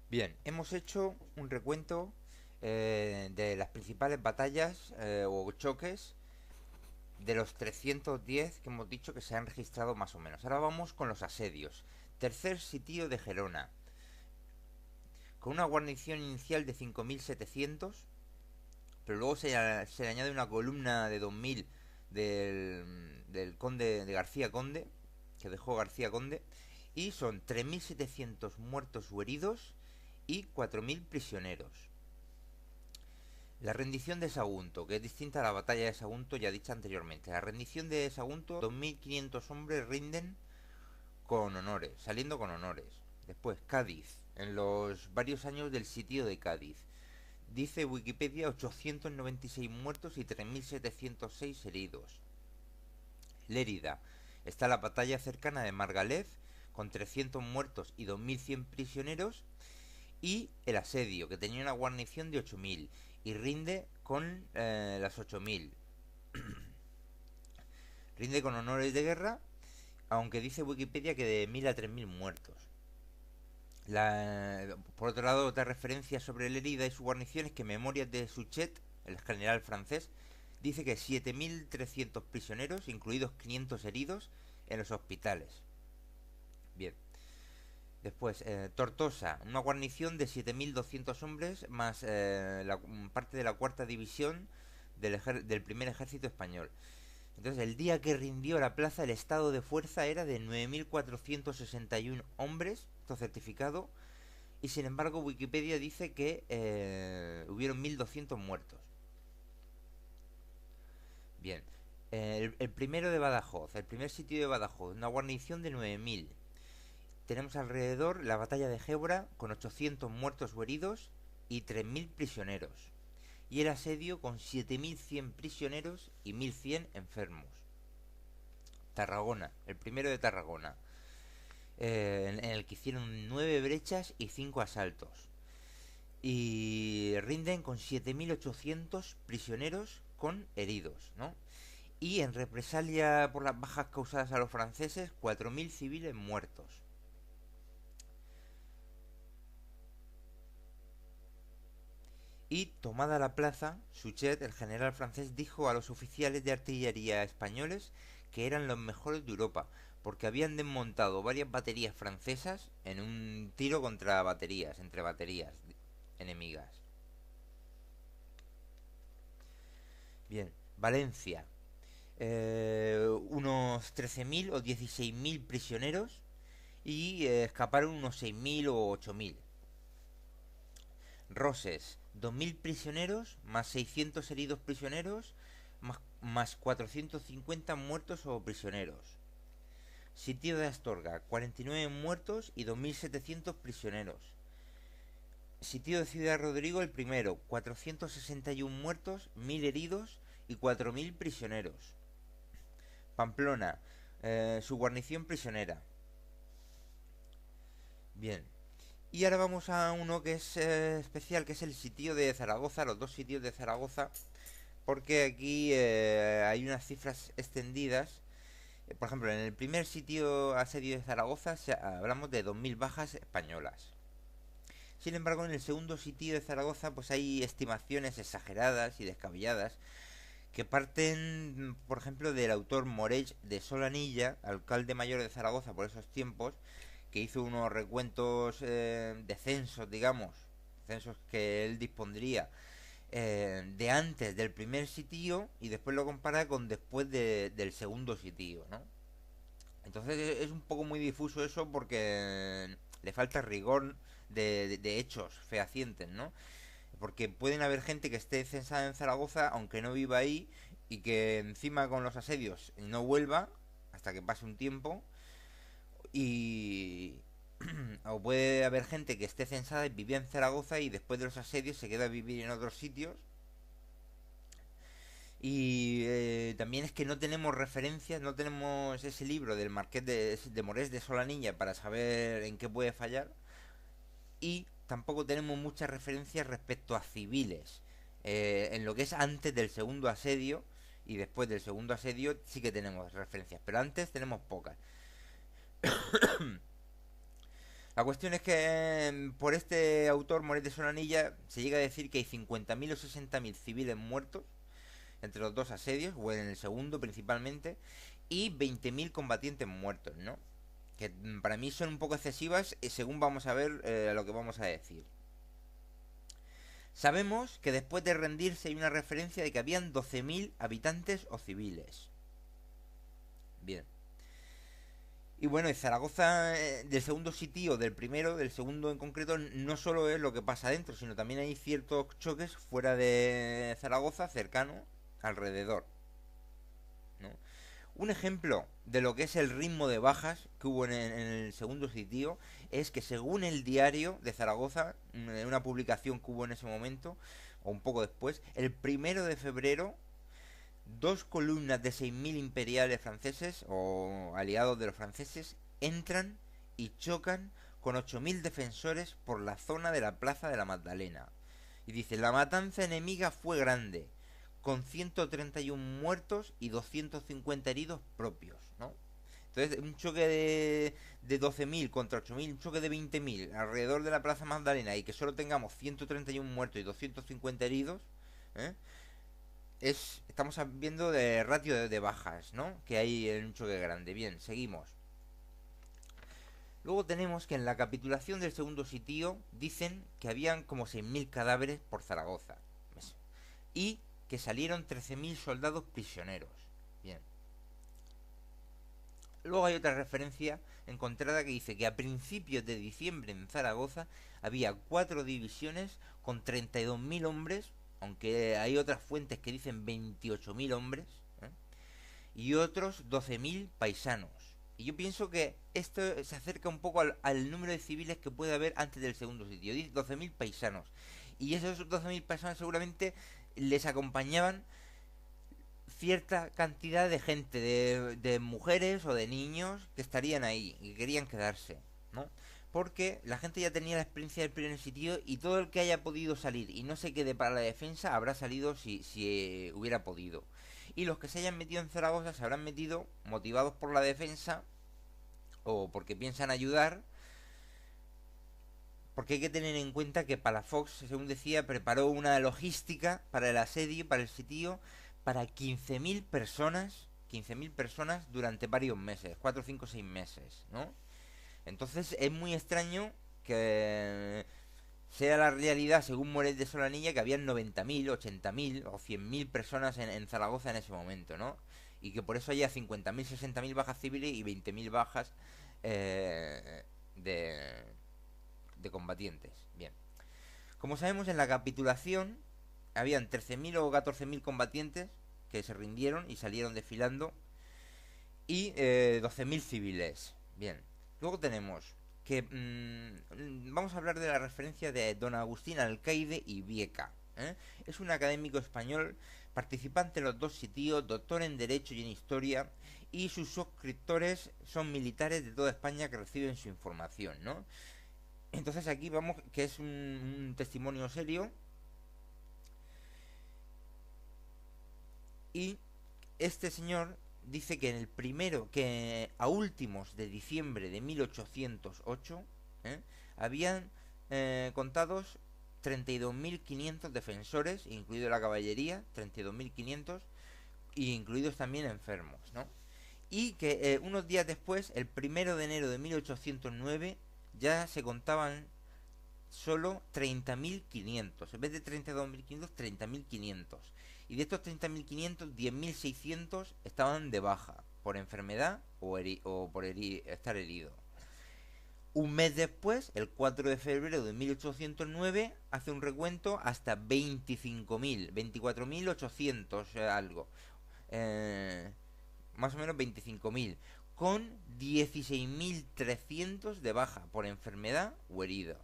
Bien, hemos hecho un recuento de las principales batallas o choques de los 310 que hemos dicho que se han registrado más o menos. Ahora vamos con los asedios. Tercer sitio de Gerona, con una guarnición inicial de 5.700, pero luego se le añade una columna de 2.000 del conde de García Conde, que dejó García Conde, y son 3.700 muertos o heridos y 4.000 prisioneros. La rendición de Sagunto, que es distinta a la batalla de Sagunto ya dicha anteriormente. La rendición de Sagunto, 2.500 hombres rinden con honores, saliendo con honores. Después, Cádiz, en los varios años del sitio de Cádiz. Dice Wikipedia 896 muertos y 3.706 heridos. Lérida, está la batalla cercana de Margalef, con 300 muertos y 2.100 prisioneros. Y el asedio, que tenía una guarnición de 8.000 y rinde con las 8.000. Rinde con honores de guerra, aunque dice Wikipedia que de 1.000 a 3.000 muertos. Por otro lado, otra referencia sobre Lerida y su guarnición es que Memorias de Suchet, el general francés, dice que 7.300 prisioneros, incluidos 500 heridos, en los hospitales. Bien. Después, Tortosa, una guarnición de 7.200 hombres, más parte de la cuarta división del primer ejército español. Entonces, el día que rindió la plaza, el estado de fuerza era de 9.461 hombres, esto certificado, y sin embargo Wikipedia dice que hubieron 1.200 muertos. Bien, el primero de Badajoz, el primer sitio de Badajoz, una guarnición de 9.000. Tenemos alrededor la batalla de Gébora con 800 muertos o heridos y 3.000 prisioneros. Y el asedio con 7.100 prisioneros y 1.100 enfermos. Tarragona, el primero de Tarragona, en el que hicieron 9 brechas y 5 asaltos. Y rinden con 7.800 prisioneros con heridos, ¿no? Y en represalia por las bajas causadas a los franceses, 4.000 civiles muertos. Y tomada la plaza, Suchet, el general francés, dijo a los oficiales de artillería españoles que eran los mejores de Europa, porque habían desmontado varias baterías francesas en un tiro contra baterías, entre baterías enemigas. Bien, Valencia, unos 13.000 o 16.000 prisioneros y escaparon unos 6.000 o 8.000. Roses, 2.000 prisioneros, más 600 heridos prisioneros, más 450 muertos o prisioneros. Sitio de Astorga, 49 muertos y 2.700 prisioneros. Sitio de Ciudad Rodrigo el primero, 461 muertos, 1.000 heridos y 4.000 prisioneros. Pamplona, su guarnición prisionera. Bien. Y ahora vamos a uno que es especial, que es el sitio de Zaragoza, los dos sitios de Zaragoza, porque aquí hay unas cifras extendidas. Por ejemplo, en el primer sitio asedio de Zaragoza hablamos de 2.000 bajas españolas. Sin embargo, en el segundo sitio de Zaragoza pues hay estimaciones exageradas y descabelladas que parten, por ejemplo, del autor Morell de Solanilla, alcalde mayor de Zaragoza por esos tiempos, que hizo unos recuentos de censos, digamos, censos que él dispondría de antes del primer sitio y después lo compara con después del segundo sitio, ¿no? Entonces es un poco muy difuso eso porque le falta rigor de hechos fehacientes, ¿no? Porque pueden haber gente que esté censada en Zaragoza aunque no viva ahí y que encima con los asedios no vuelva hasta que pase un tiempo y o puede haber gente que esté censada y vivía en Zaragoza y después de los asedios se queda a vivir en otros sitios. Y también es que no tenemos referencias, no tenemos ese libro del Marqués de Morés de Solanilla para saber en qué puede fallar. Y tampoco tenemos muchas referencias respecto a civiles. En lo que es antes del segundo asedio y después del segundo asedio sí que tenemos referencias, pero antes tenemos pocas. La cuestión es que por este autor, Moret de Solanilla, se llega a decir que hay 50.000 o 60.000 civiles muertos entre los dos asedios, o en el segundo principalmente, y 20.000 combatientes muertos, ¿no? Que para mí son un poco excesivas, según vamos a ver lo que vamos a decir. Sabemos que después de rendirse hay una referencia de que habían 12.000 habitantes o civiles. Bien. Y bueno, en Zaragoza, del segundo sitio, del primero, del segundo en concreto, no solo es lo que pasa dentro, sino también hay ciertos choques fuera de Zaragoza, cercano, alrededor, ¿no? Un ejemplo de lo que es el ritmo de bajas que hubo en el segundo sitio es que según el diario de Zaragoza, en una publicación que hubo en ese momento, o un poco después, el 1 de febrero, dos columnas de 6.000 imperiales franceses o aliados de los franceses entran y chocan con 8.000 defensores por la zona de la Plaza de la Magdalena. Y dice, la matanza enemiga fue grande, con 131 muertos y 250 heridos propios, ¿no? Entonces, un choque de 12.000 contra 8.000, un choque de 20.000 alrededor de la Plaza Magdalena y que solo tengamos 131 muertos y 250 heridos, ¿eh? Estamos viendo de ratio de bajas, ¿no? Que hay en un choque grande. Bien, seguimos. Luego tenemos que en la capitulación del segundo sitio dicen que habían como 6.000 cadáveres por Zaragoza. Y que salieron 13.000 soldados prisioneros. Bien. Luego hay otra referencia encontrada que dice que a principios de diciembre en Zaragoza había 4 divisiones con 32.000 hombres, aunque hay otras fuentes que dicen 28.000 hombres, ¿eh? Y otros 12.000 paisanos. Y yo pienso que esto se acerca un poco al número de civiles que puede haber antes del segundo sitio. Dice 12.000 paisanos. Y esos 12.000 paisanos seguramente les acompañaban cierta cantidad de gente, de mujeres o de niños que estarían ahí y que querían quedarse, ¿no? Porque la gente ya tenía la experiencia del primer sitio y todo el que haya podido salir y no se quede para la defensa habrá salido si hubiera podido. Y los que se hayan metido en Zaragoza se habrán metido motivados por la defensa o porque piensan ayudar, porque hay que tener en cuenta que Palafox, según decía, preparó una logística para el asedio, para el sitio, para 15.000 personas, 15.000 personas durante varios meses, 4 5 6 meses, ¿no? Entonces es muy extraño que sea la realidad, según Moret de Solanilla, que habían 90.000 80.000 o 100.000 personas en Zaragoza en ese momento, ¿no? Y que por eso haya 50.000 60.000 bajas civiles y 20.000 bajas de combatientes. Bien. Como sabemos, en la capitulación habían 13.000 o 14.000 combatientes que se rindieron y salieron desfilando y 12.000 civiles. Bien. Luego tenemos que vamos a hablar de la referencia de don Agustín Alcaide y Vieca, ¿eh? Es un académico español participante en los dos sitios, doctor en Derecho y en Historia, y sus suscriptores son militares de toda España que reciben su información, ¿no? Entonces aquí vamos, que es un testimonio serio. Y este señor dice que en el primero, que a últimos de diciembre de 1808, habían contados 32.500 defensores, incluido la caballería, 32.500, y incluidos también enfermos, ¿no? Y que unos días después, el 1 de enero de 1809, ya se contaban solo 30.500. En vez de 32.500, 30.500. Y de estos 30.500, 10.600 estaban de baja por enfermedad o por estar herido. Un mes después, el 4 de febrero de 1809, hace un recuento hasta 25.000, 24.800 algo. Más o menos 25.000, con 16.300 de baja por enfermedad o heridos.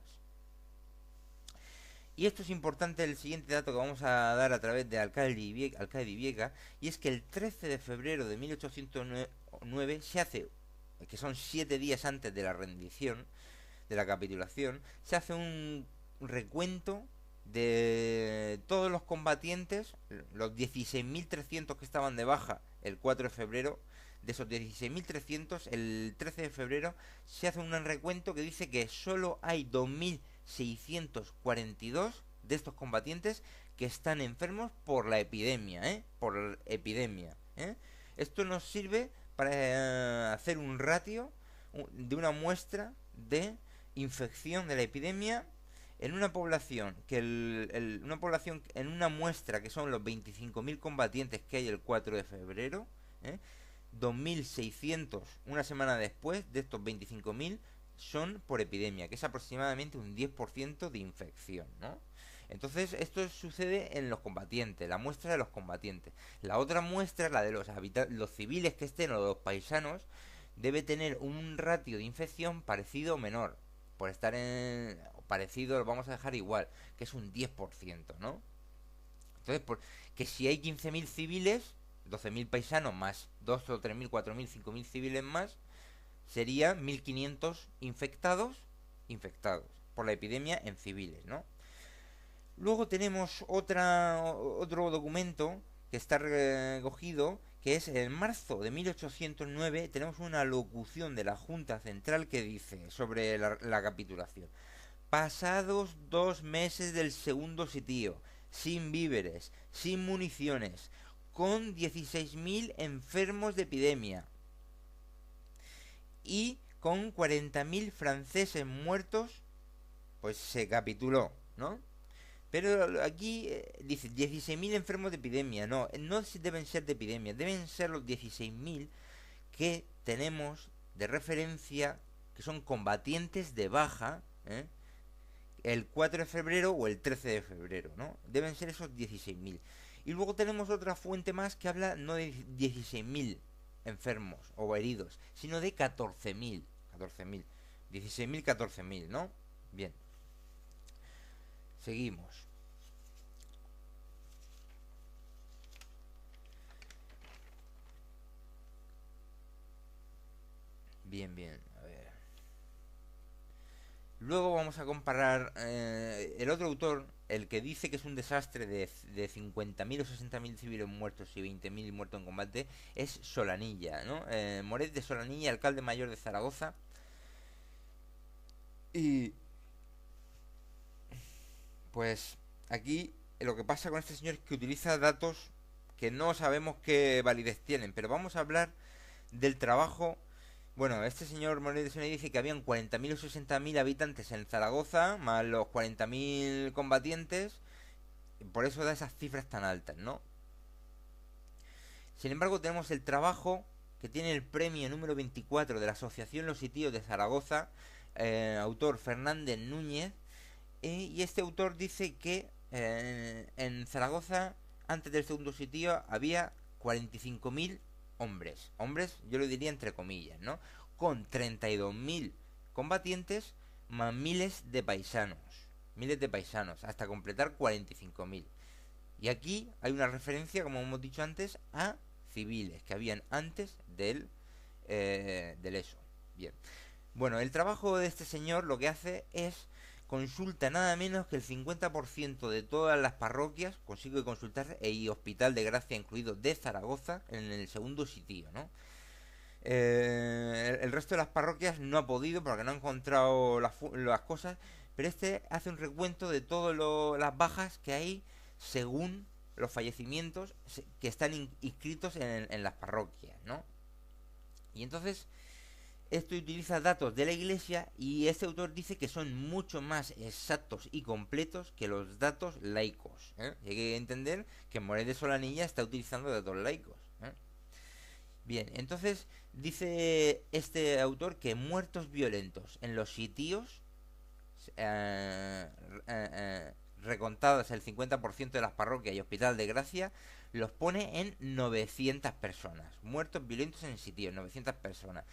Y esto es importante, el siguiente dato que vamos a dar a través de Alcaide y Vieca, y es que el 13 de febrero de 1809 se hace, que son 7 días antes de la rendición, de la capitulación, se hace un recuento de todos los combatientes, los 16.300 que estaban de baja el 4 de febrero de esos 16.300, el 13 de febrero se hace un recuento que dice que solo hay 2.642 de estos combatientes que están enfermos por la epidemia, ¿eh? Por la epidemia, ¿eh? Esto nos sirve para hacer un ratio de una muestra de infección de la epidemia en una población una población en una muestra que son los 25.000 combatientes que hay el 4 de febrero, ¿eh? 2.600 una semana después de estos 25.000 son por epidemia, que es aproximadamente un 10% de infección, ¿no? Entonces esto sucede en los combatientes, la muestra de los combatientes. La otra muestra, la de los civiles que estén o los paisanos, debe tener un ratio de infección parecido o menor. Por estar en parecido lo vamos a dejar igual, que es un 10%, ¿no? Entonces, que si hay 15.000 civiles, 12.000 paisanos más 2 o 3.000, 4.000, 5.000 civiles más, serían 1.500 infectados por la epidemia en civiles, ¿no? Luego tenemos otro documento que está recogido, que es en marzo de 1809, tenemos una locución de la Junta Central que dice sobre la capitulación. Pasados 2 meses del segundo sitio, sin víveres, sin municiones, con 16.000 enfermos de epidemia y con 40.000 franceses muertos, pues se capituló, ¿no? Pero aquí dice 16.000 enfermos de epidemia. No, no deben ser de epidemia, deben ser los 16.000 que tenemos de referencia, que son combatientes de baja, ¿eh? El 4 de febrero o el 13 de febrero, ¿no? Deben ser esos 16.000. Y luego tenemos otra fuente más que habla no de 16.000 enfermos o heridos, sino de 14.000. 14.000. 16.000, 14.000, ¿no? Bien. Seguimos. Bien, bien. A ver. Luego vamos a comparar el otro autor, el que dice que es un desastre de 50.000 o 60.000 civiles muertos y 20.000 muertos en combate, es Solanilla, ¿no? Moret de Solanilla, alcalde mayor de Zaragoza. Y pues aquí lo que pasa con este señor es que utiliza datos que no sabemos qué validez tienen, pero vamos a hablar del trabajo. Bueno, este señor Moret de Solanilla dice que habían 40.000 o 60.000 habitantes en Zaragoza, más los 40.000 combatientes, y por eso da esas cifras tan altas, ¿no? Sin embargo, tenemos el trabajo que tiene el premio número 24 de la Asociación Los Sitios de Zaragoza, autor Fernández Núñez, y este autor dice que en Zaragoza, antes del segundo sitio, había 45.000 hombres. Hombres, yo lo diría entre comillas, ¿no? Con 32.000 combatientes más miles de paisanos. Miles de paisanos, hasta completar 45.000. Y aquí hay una referencia, como hemos dicho antes, a civiles que habían antes del eso. Bien. Bueno, el trabajo de este señor lo que hace es consulta nada menos que el 50% de todas las parroquias, consigue consultar, y Hospital de Gracia incluido de Zaragoza en el segundo sitio, ¿no? El resto de las parroquias no ha podido porque no ha encontrado las cosas, pero este hace un recuento de todas las bajas que hay según los fallecimientos que están inscritos en las parroquias, ¿no? Y entonces esto utiliza datos de la iglesia y este autor dice que son mucho más exactos y completos que los datos laicos, ¿eh? Hay que entender que Moret de Solanilla está utilizando datos laicos, ¿eh? Bien, entonces dice este autor que muertos violentos en los sitios, recontados el 50% de las parroquias y Hospital de Gracia, los pone en 900 personas. Muertos violentos en sitios, 900 personas.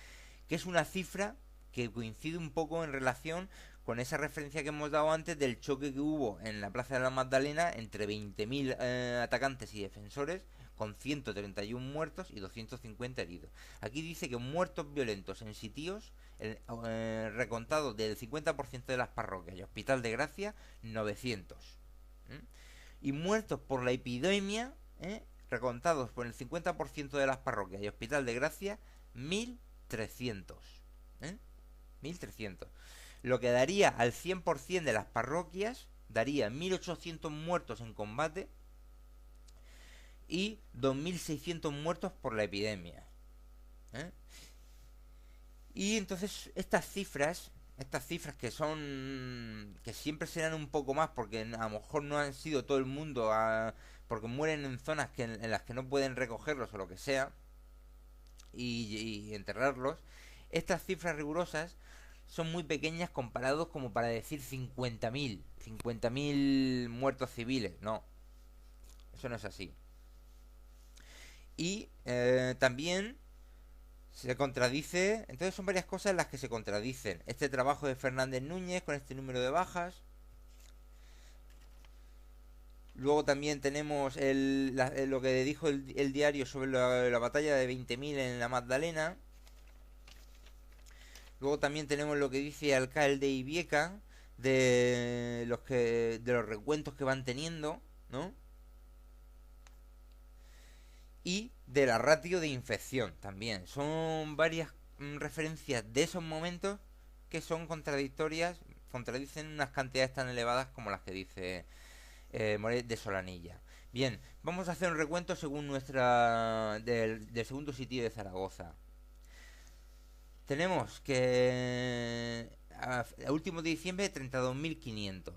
Que es una cifra que coincide un poco en relación con esa referencia que hemos dado antes del choque que hubo en la Plaza de la Magdalena entre 20.000 atacantes y defensores, con 131 muertos y 250 heridos. Aquí dice que muertos violentos en sitios, recontado del 50% de las parroquias y Hospital de Gracia, 900. Y muertos por la epidemia, recontados por el 50% de las parroquias y Hospital de Gracia, 1.300. ¿Eh? 1.300. Lo que daría al 100% de las parroquias, daría 1.800 muertos en combate y 2.600 muertos por la epidemia. ¿Eh? Y entonces estas cifras que son, que siempre serán un poco más, porque a lo mejor no han sido todo el mundo, porque mueren en zonas en las que no pueden recogerlos o lo que sea, y enterrarlos. Estas cifras rigurosas son muy pequeñas comparados como para decir 50.000 muertos civiles. No, eso no es así. Y también se contradice, entonces son varias cosas las que se contradicen. Este trabajo de Fernández Núñez con este número de bajas. Luego también tenemos lo que dijo el diario sobre la batalla de 20.000 en la Magdalena. Luego también tenemos lo que dice el alcalde Ibieca de los recuentos que van teniendo, ¿no? Y de la ratio de infección también. Son varias referencias de esos momentos que son contradictorias, contradicen unas cantidades tan elevadas como las que dice Moret de Solanilla. Bien, vamos a hacer un recuento según del segundo sitio de Zaragoza. Tenemos que a último de diciembre 32.500.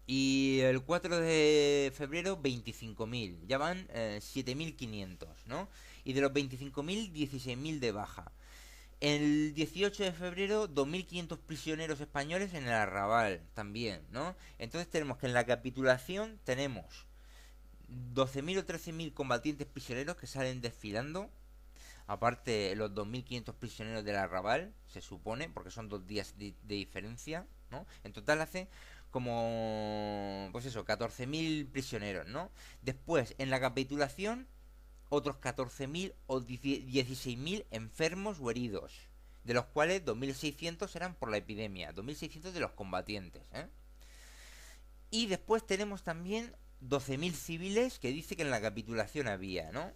Y el 4 de febrero 25.000. Ya van 7.500, ¿no? Y de los 25.000, 16.000 de baja. El 18 de febrero 2.500 prisioneros españoles en el Arrabal también, ¿no? Entonces tenemos que en la capitulación tenemos 12.000 o 13.000 combatientes prisioneros que salen desfilando. Aparte los 2.500 prisioneros del Arrabal, se supone, porque son 2 días de diferencia, ¿no? En total hace como, pues eso, 14.000 prisioneros, ¿no? Después, en la capitulación, otros 14.000 o 16.000 enfermos o heridos, de los cuales 2.600 eran por la epidemia, 2.600 de los combatientes, ¿eh? Y después tenemos también 12.000 civiles que dice que en la capitulación había, ¿no?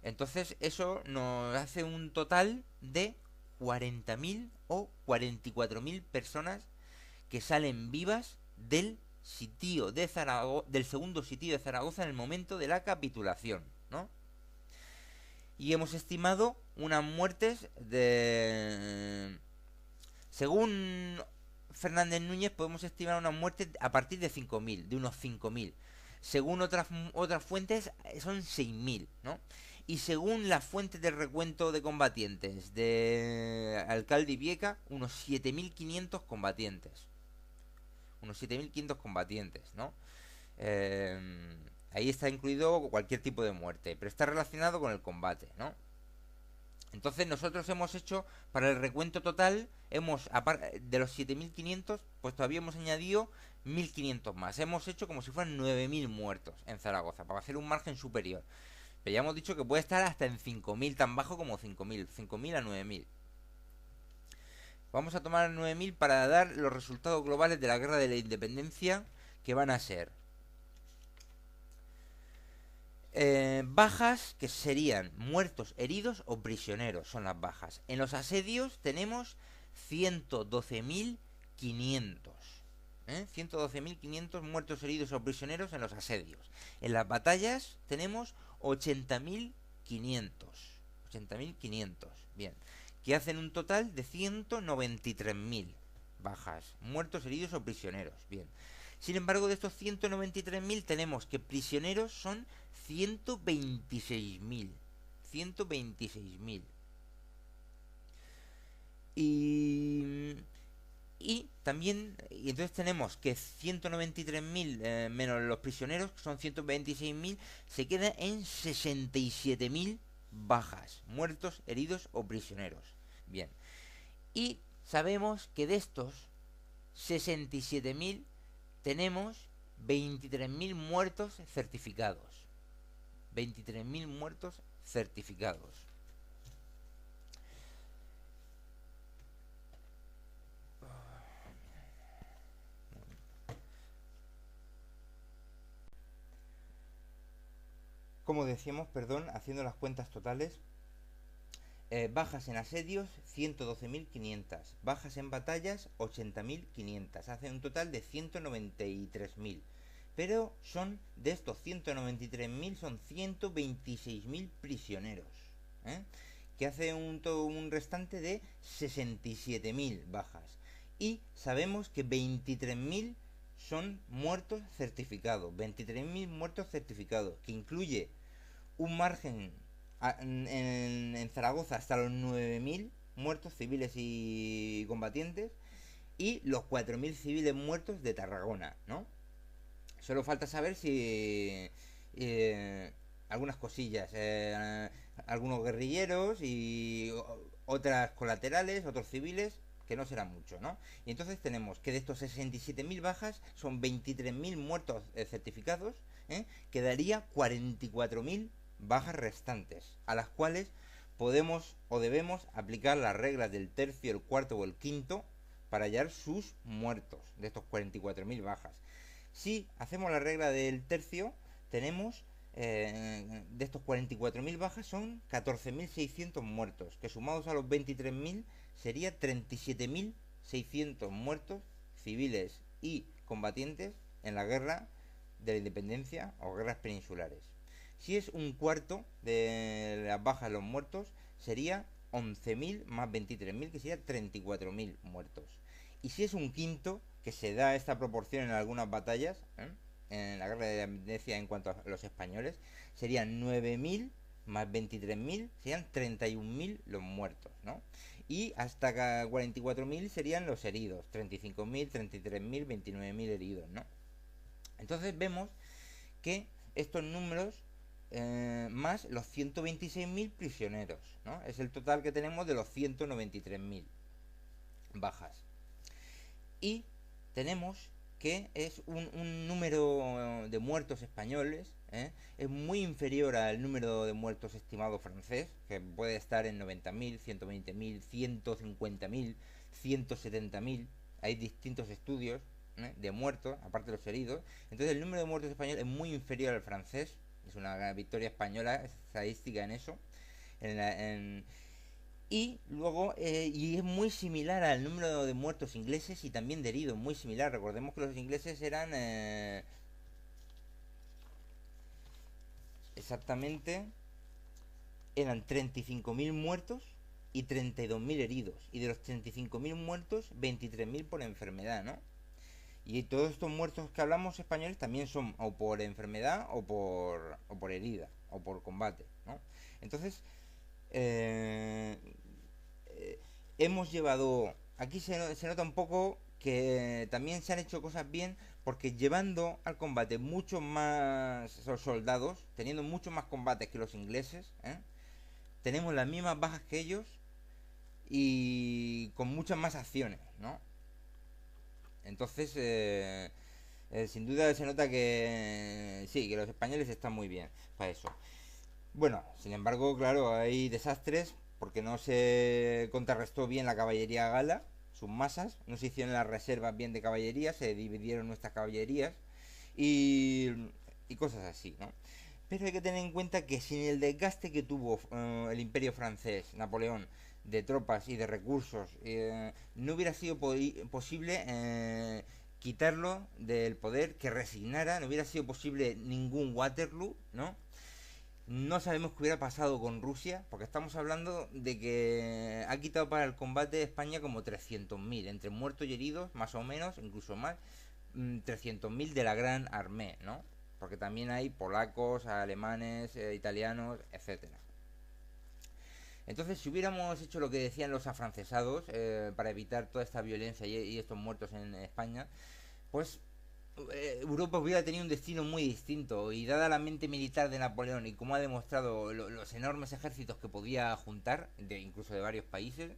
Entonces eso nos hace un total de 40.000 o 44.000 personas que salen vivas del sitio de Zaragoza, del segundo sitio de Zaragoza en el momento de la capitulación, ¿no? Y hemos estimado unas muertes de... Según Fernández Núñez podemos estimar unas muertes a partir de 5.000, de unos 5.000. Según otras fuentes son 6.000, ¿no? Y según las fuentes de recuento de combatientes de Alcalde Ibieca, unos 7.500 combatientes. Unos 7.500 combatientes, ¿no? Eh, Ahí está incluido cualquier tipo de muerte, pero está relacionado con el combate, ¿no? Entonces nosotros hemos hecho, para el recuento total, de los 7.500, pues todavía hemos añadido 1.500 más. Hemos hecho como si fueran 9.000 muertos en Zaragoza, para hacer un margen superior. Pero ya hemos dicho que puede estar hasta en 5.000, tan bajo como 5.000 a 9.000. Vamos a tomar 9.000 para dar los resultados globales de la Guerra de la Independencia, que van a ser bajas, que serían muertos, heridos o prisioneros, son las bajas. En los asedios tenemos 112.500. 112.500 muertos, heridos o prisioneros en los asedios. En las batallas tenemos 80.500. 80.500, bien. Que hacen un total de 193.000 bajas, muertos, heridos o prisioneros, bien. Sin embargo, de estos 193.000 tenemos que prisioneros son 126.000. 126.000. Y también, y entonces tenemos que 193.000 menos los prisioneros, que son 126.000, se queda en 67.000 bajas, muertos, heridos o prisioneros. Bien. Y sabemos que de estos 67.000 tenemos 23.000 muertos certificados. 23.000 muertos certificados. como decíamos, perdón, haciendo las cuentas totales, bajas en asedios 112.500, bajas en batallas 80.500, hace un total de 193.000. Pero son de estos 193.000 son 126.000 prisioneros, ¿eh? Que hace un restante de 67.000 bajas. Y sabemos que 23.000 son muertos certificados, 23.000 muertos certificados, que incluye un margen en Zaragoza hasta los 9.000 muertos civiles y combatientes y los 4.000 civiles muertos de Tarragona, ¿no? Solo falta saber si algunas cosillas, algunos guerrilleros y otras colaterales, otros civiles, que no será mucho, ¿no? Y entonces tenemos que de estos 67.000 bajas son 23.000 muertos certificados, quedaría 44.000 bajas restantes, a las cuales podemos o debemos aplicar las reglas del tercio, el cuarto o el quinto para hallar sus muertos de estos 44.000 bajas. Si hacemos la regla del tercio, tenemos de estos 44.000 bajas son 14.600 muertos, que sumados a los 23.000 sería 37.600 muertos civiles y combatientes en la guerra de la independencia o guerras peninsulares. Si es un cuarto de las bajas los muertos, sería 11.000 más 23.000, que sería 34.000 muertos. Y si es un quinto, que se da esta proporción en algunas batallas, en la guerra de la independencia en cuanto a los españoles, serían 9.000 más 23.000, serían 31.000 los muertos, ¿no? Y hasta 44.000 serían los heridos, 35.000, 33.000, 29.000 heridos, ¿no? Entonces vemos que estos números más los 126.000 prisioneros, ¿no? Es el total que tenemos de los 193.000 bajas. Y tenemos que es un número de muertos españoles, es muy inferior al número de muertos estimado francés, que puede estar en 90.000, 120.000, 150.000, 170.000. Hay distintos estudios de muertos, aparte de los heridos. Entonces el número de muertos españoles es muy inferior al francés. Es una victoria española estadística en eso. Y luego, y es muy similar al número de muertos ingleses y también de heridos, muy similar. Recordemos que los ingleses eran exactamente, eran 35.000 muertos y 32.000 heridos. Y de los 35.000 muertos, 23.000 por enfermedad, ¿no? Y todos estos muertos que hablamos españoles también son o por enfermedad o por herida o por combate, ¿no? Entonces, hemos llevado, aquí se nota un poco que también se han hecho cosas bien, porque llevando al combate muchos más soldados, teniendo muchos más combates que los ingleses, tenemos las mismas bajas que ellos y con muchas más acciones, ¿no? Entonces, sin duda se nota que sí, que los españoles están muy bien para eso. Bueno, sin embargo, claro, hay desastres porque no se contrarrestó bien la caballería gala, sus masas, no se hicieron las reservas bien de caballería, se dividieron nuestras caballerías y, y cosas así, ¿no? Pero hay que tener en cuenta que sin el desgaste que tuvo el imperio francés, Napoleón, de tropas y de recursos, no hubiera sido posible quitarlo del poder, que resignara, no hubiera sido posible ningún Waterloo, ¿no? No sabemos qué hubiera pasado con Rusia, porque estamos hablando de que ha quitado para el combate de España como 300.000, entre muertos y heridos, más o menos, incluso más, 300.000 de la Gran Armée, ¿no? Porque también hay polacos, alemanes, italianos, etcétera. Entonces, si hubiéramos hecho lo que decían los afrancesados para evitar toda esta violencia y estos muertos en España, pues Europa hubiera tenido un destino muy distinto. Y dada la mente militar de Napoleón y como ha demostrado los enormes ejércitos que podía juntar, incluso de varios países,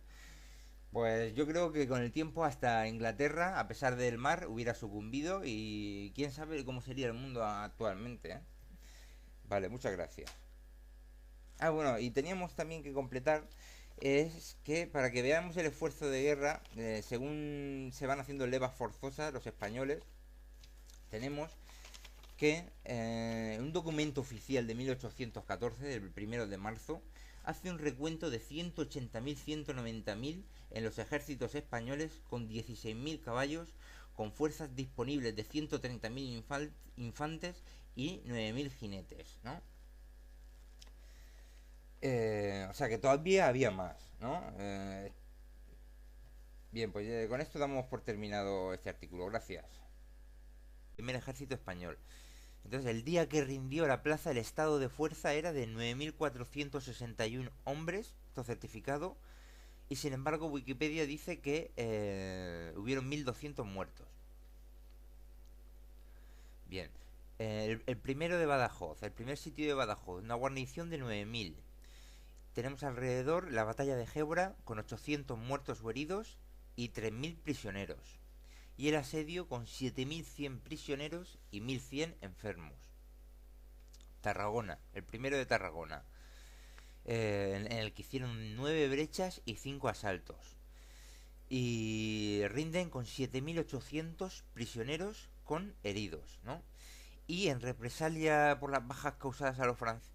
pues yo creo que con el tiempo hasta Inglaterra, a pesar del mar, hubiera sucumbido y quién sabe cómo sería el mundo actualmente, ¿eh? Vale, muchas gracias. Ah, bueno, y teníamos también que completar, es que para que veamos el esfuerzo de guerra, según se van haciendo levas forzosas los españoles, tenemos que un documento oficial de 1814, del 1 de marzo, hace un recuento de 180.000, 190.000 en los ejércitos españoles, con 16.000 caballos, con fuerzas disponibles de 130.000 infantes y 9.000 jinetes, ¿no? O sea que todavía había más, ¿no? Bien, pues con esto damos por terminado este artículo. Gracias. Primer ejército español. Entonces, el día que rindió la plaza, el estado de fuerza era de 9.461 hombres, esto certificado, y sin embargo Wikipedia dice que hubieron 1.200 muertos. Bien, el primero de Badajoz, el primer sitio de Badajoz, una guarnición de 9.000. Tenemos alrededor la batalla de Gébora con 800 muertos o heridos y 3.000 prisioneros. Y el asedio con 7.100 prisioneros y 1.100 enfermos. Tarragona, el primero de Tarragona, en el que hicieron 9 brechas y 5 asaltos. Y rinden con 7.800 prisioneros con heridos, ¿no? Y en represalia por las bajas causadas a los franceses,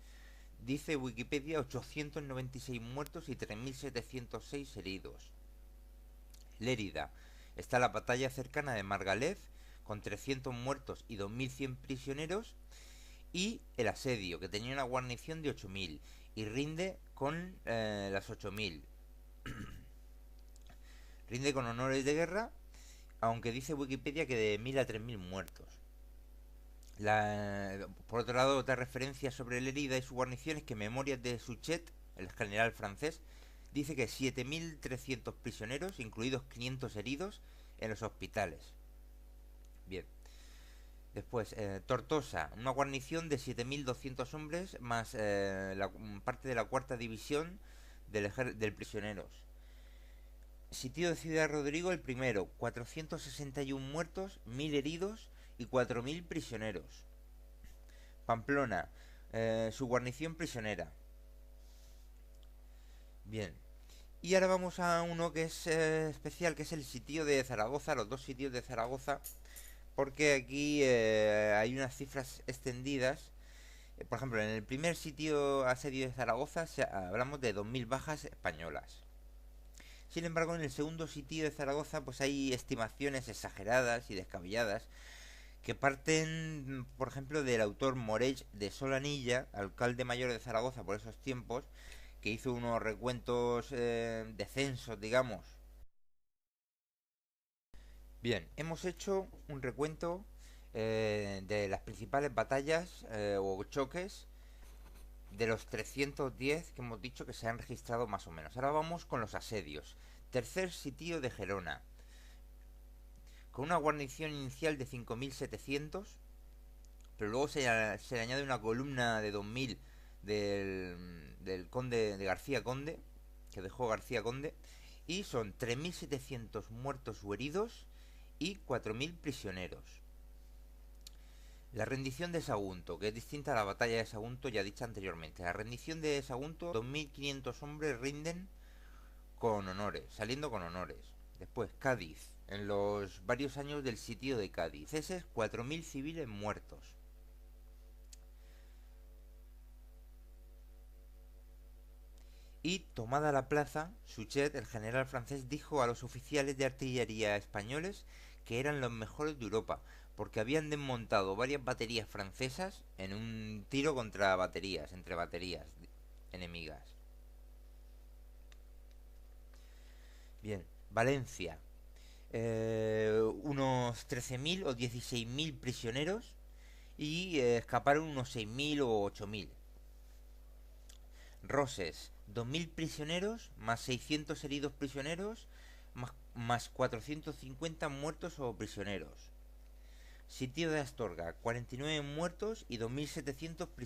dice Wikipedia, 896 muertos y 3.706 heridos. Lérida, está la batalla cercana de Margalef, con 300 muertos y 2.100 prisioneros, y el asedio, que tenía una guarnición de 8.000 y rinde con las 8.000. Rinde con honores de guerra, aunque dice Wikipedia que de 1.000 a 3.000 muertos. Por otro lado, otra referencia sobre Lérida y su guarnición es que Memorias de Suchet, el general francés, dice que 7.300 prisioneros, incluidos 500 heridos, en los hospitales. Bien. Después, Tortosa, una guarnición de 7.200 hombres, más parte de la cuarta división del prisioneros. Sitio de Ciudad Rodrigo el primero, 461 muertos, 1.000 heridos y 4.000 prisioneros. Pamplona, su guarnición prisionera. Bien. Y ahora vamos a uno que es especial, que es el sitio de Zaragoza, los dos sitios de Zaragoza, porque aquí hay unas cifras extendidas. Por ejemplo, en el primer sitio asedio de Zaragoza hablamos de 2.000 bajas españolas. Sin embargo, en el segundo sitio de Zaragoza pues hay estimaciones exageradas y descabelladas que parten, por ejemplo, del autor Morell de Solanilla, alcalde mayor de Zaragoza por esos tiempos, que hizo unos recuentos de censos, digamos. Bien, hemos hecho un recuento de las principales batallas o choques de los 310 que hemos dicho que se han registrado más o menos. Ahora vamos con los asedios. Tercer sitio de Gerona, con una guarnición inicial de 5.700, pero luego se le añade una columna de 2.000 del conde de García Conde, que dejó García Conde, y son 3.700 muertos o heridos y 4.000 prisioneros. La rendición de Sagunto, que es distinta a la batalla de Sagunto ya dicha anteriormente. La rendición de Sagunto, 2.500 hombres rinden con honores, saliendo con honores. Después, Cádiz, en los varios años del sitio de Cádiz. Ese es 4.000 civiles muertos. Y tomada la plaza, Suchet, el general francés, dijo a los oficiales de artillería españoles que eran los mejores de Europa, porque habían desmontado varias baterías francesas en un tiro contra baterías, entre baterías enemigas. Bien, Valencia, unos 13.000 o 16.000 prisioneros y escaparon unos 6.000 o 8.000. Roses, 2.000 prisioneros, más 600 heridos prisioneros, más 450 muertos o prisioneros. Sitio de Astorga, 49 muertos y 2.700 prisioneros.